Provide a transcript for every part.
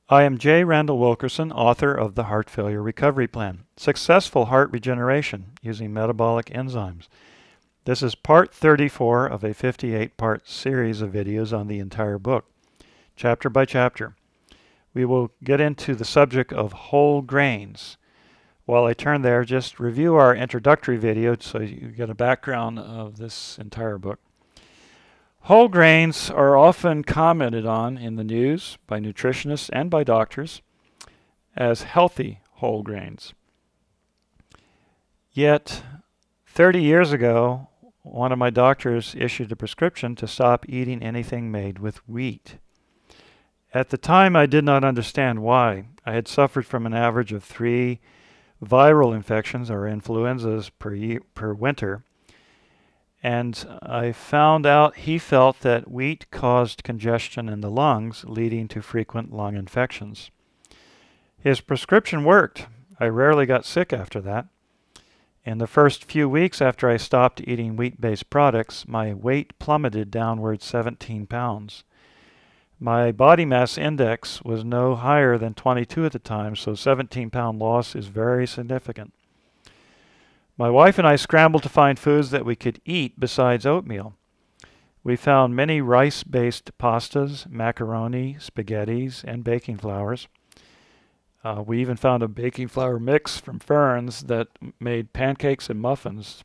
I am J. Randall Wilkerson, author of the Heart Failure Recovery Plan, Successful Heart Regeneration Using Metabolic Enzymes. This is part 34 of a 58-part series of videos on the entire book, chapter by chapter. We will get into the subject of whole grains. While I turn there, just review our introductory video so you get a background of this entire book. Whole grains are often commented on in the news by nutritionists and by doctors as healthy whole grains. Yet, 30 years ago, one of my doctors issued a prescription to stop eating anything made with wheat. At the time, I did not understand why. I had suffered from an average of 3 viral infections or influenzas per winter. And I found out he felt that wheat caused congestion in the lungs, leading to frequent lung infections. His prescription worked. I rarely got sick after that. In the first few weeks after I stopped eating wheat-based products, my weight plummeted downward 17 pounds. My body mass index was no higher than 22 at the time, so 17-pound loss is very significant. My wife and I scrambled to find foods that we could eat besides oatmeal. We found many rice-based pastas, macaroni, spaghettis, and baking flours. We even found a baking flour mix from Fern's that made pancakes and muffins.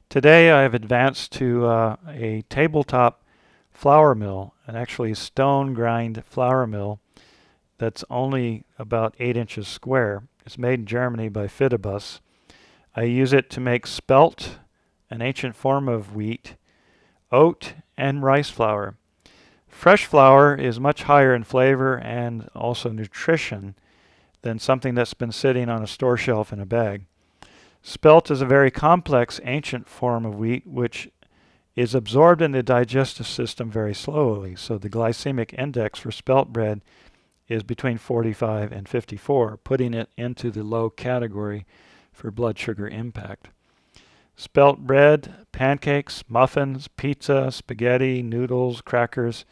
Today I have advanced to a tabletop flour mill, an actually stone grind flour mill that's only about 8 inches square. It's made in Germany by Fidibus. I use it to make spelt, an ancient form of wheat, oat, and rice flour. Fresh flour is much higher in flavor and also nutrition than something that's been sitting on a store shelf in a bag. Spelt is a very complex ancient form of wheat which is absorbed in the digestive system very slowly, so the glycemic index for spelt bread is between 45 and 54, putting it into the low category for blood sugar impact. Spelt bread, pancakes, muffins, pizza, spaghetti, noodles, crackers,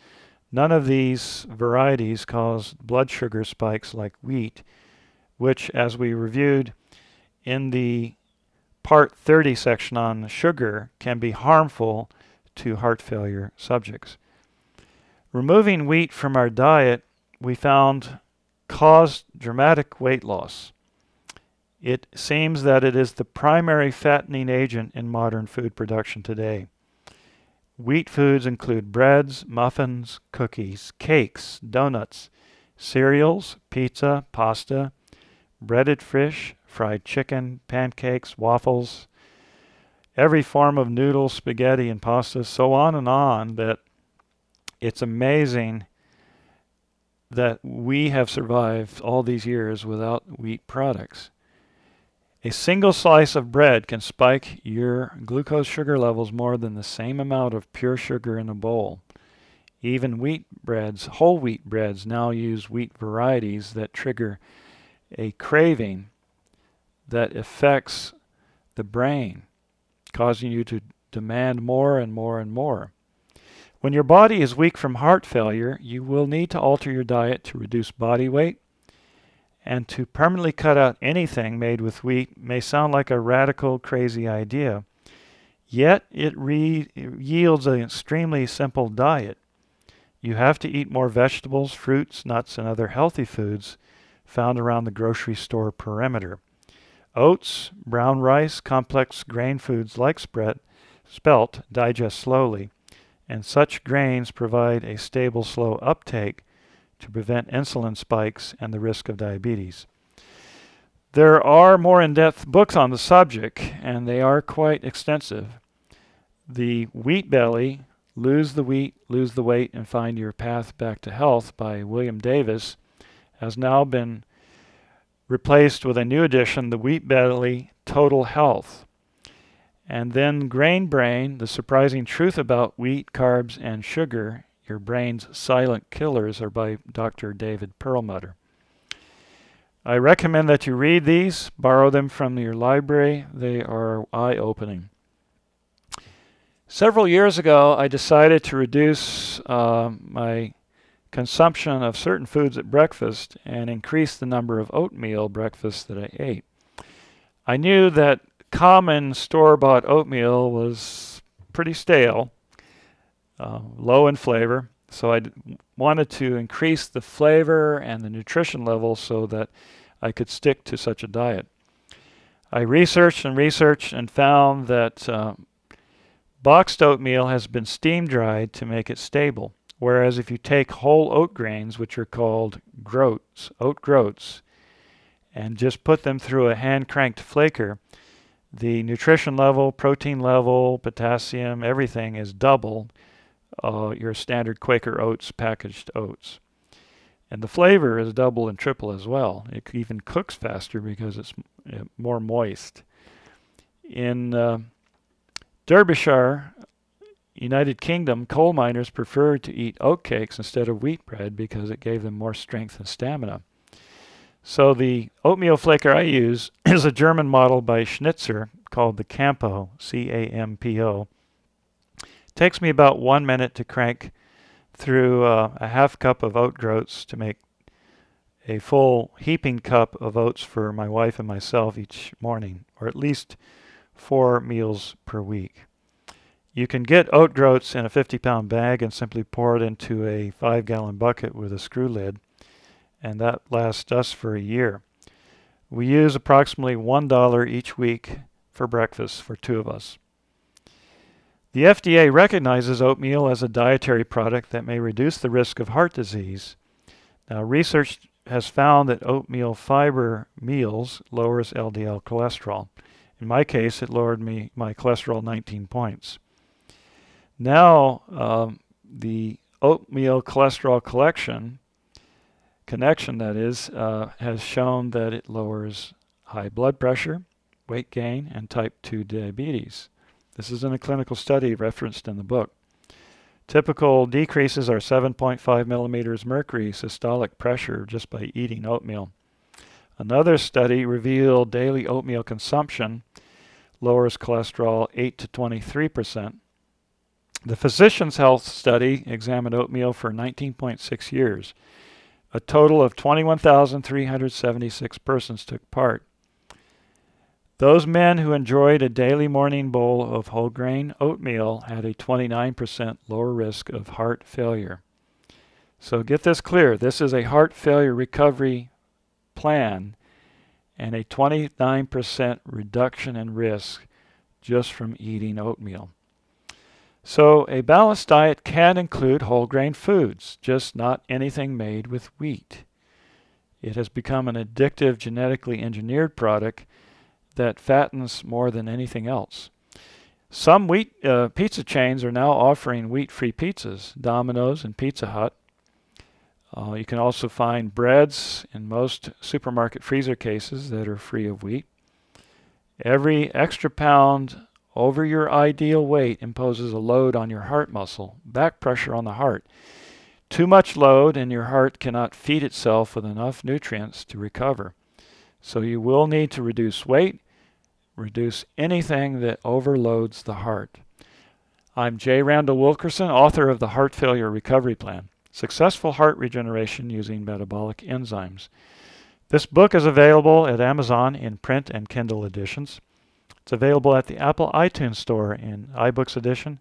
none of these varieties cause blood sugar spikes like wheat, which, as we reviewed in the Part 30 section on sugar, can be harmful to heart failure subjects. Removing wheat from our diet, we found, caused dramatic weight loss. It seems that it is the primary fattening agent in modern food production today. Wheat foods include breads, muffins, cookies, cakes, donuts, cereals, pizza, pasta, breaded fish, fried chicken, pancakes, waffles, every form of noodles, spaghetti, and pasta, so on, that it's amazing that we have survived all these years without wheat products. A single slice of bread can spike your glucose sugar levels more than the same amount of pure sugar in a bowl. Even wheat breads, whole wheat breads, now use wheat varieties that trigger a craving that affects the brain, causing you to demand more and more and more. When your body is weak from heart failure, you will need to alter your diet to reduce body weight, and to permanently cut out anything made with wheat may sound like a radical, crazy idea, yet it yields an extremely simple diet. You have to eat more vegetables, fruits, nuts, and other healthy foods found around the grocery store perimeter. Oats, brown rice, complex grain foods like spelt digest slowly, and such grains provide a stable, slow uptake to prevent insulin spikes and the risk of diabetes. There are more in-depth books on the subject, and they are quite extensive. The Wheat Belly, Lose the Wheat, Lose the Weight, and Find Your Path Back to Health by William Davis has now been replaced with a new edition, The Wheat Belly Total Health. And then Grain Brain, The Surprising Truth About Wheat, Carbs, and Sugar, Your Brain's Silent Killers, are by Dr. David Perlmutter. I recommend that you read these, borrow them from your library. They are eye-opening. Several years ago, I decided to reduce my consumption of certain foods at breakfast and increase the number of oatmeal breakfasts that I ate. I knew that common store-bought oatmeal was pretty stale, low in flavor, so I wanted to increase the flavor and the nutrition level so that I could stick to such a diet. I researched and found that boxed oatmeal has been steam dried to make it stable, whereas if you take whole oat grains, which are called groats, oat groats, and just put them through a hand-cranked flaker, the nutrition level, protein level, potassium, everything is double your standard Quaker Oats packaged oats. And the flavor is double and triple as well. It even cooks faster because it's more moist. In Derbyshire, United Kingdom, coal miners preferred to eat oat cakes instead of wheat bread because it gave them more strength and stamina. So the oatmeal flaker I use is a German model by Schnitzer called the Campo, C-A-M-P-O. It takes me about 1 minute to crank through a half cup of oat groats to make a full heaping cup of oats for my wife and myself each morning, or at least 4 meals per week. You can get oat groats in a 50-pound bag and simply pour it into a 5-gallon bucket with a screw lid, and that lasts us for a year. We use approximately $1 each week for breakfast for 2 of us. The FDA recognizes oatmeal as a dietary product that may reduce the risk of heart disease. Now, research has found that oatmeal fiber meals lowers LDL cholesterol. In my case, it lowered my cholesterol 19 points. Now, the oatmeal cholesterol connection that is, has shown that it lowers high blood pressure, weight gain, and type 2 diabetes. This is in a clinical study referenced in the book. Typical decreases are 7.5 millimeters mercury systolic pressure just by eating oatmeal. Another study revealed daily oatmeal consumption lowers cholesterol 8 to 23%. The Physicians' Health study examined oatmeal for 19.6 years. A total of 21,376 persons took part. Those men who enjoyed a daily morning bowl of whole grain oatmeal had a 29% lower risk of heart failure. So get this clear. This is a heart failure recovery plan and a 29% reduction in risk just from eating oatmeal. So a balanced diet can include whole grain foods, just not anything made with wheat. It has become an addictive genetically engineered product that fattens more than anything else. Some pizza chains are now offering wheat-free pizzas, Domino's and Pizza Hut. You can also find breads in most supermarket freezer cases that are free of wheat. Every extra pound over your ideal weight imposes a load on your heart muscle, back pressure on the heart. Too much load and your heart cannot feed itself with enough nutrients to recover. So you will need to reduce weight, reduce anything that overloads the heart. I'm J. Randall Wilkerson, author of the Heart Failure Recovery Plan, Successful Heart Regeneration Using Metabolic Enzymes. This book is available at Amazon in print and Kindle editions. It's available at the Apple iTunes Store in iBooks edition,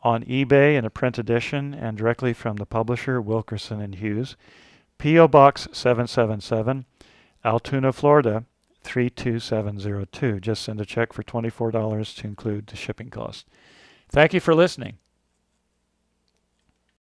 on eBay in a print edition, and directly from the publisher, Wilkerson and Hughes. P.O. Box 777, Altoona, Florida 32702. Just send a check for $24 to include the shipping cost. Thank you for listening.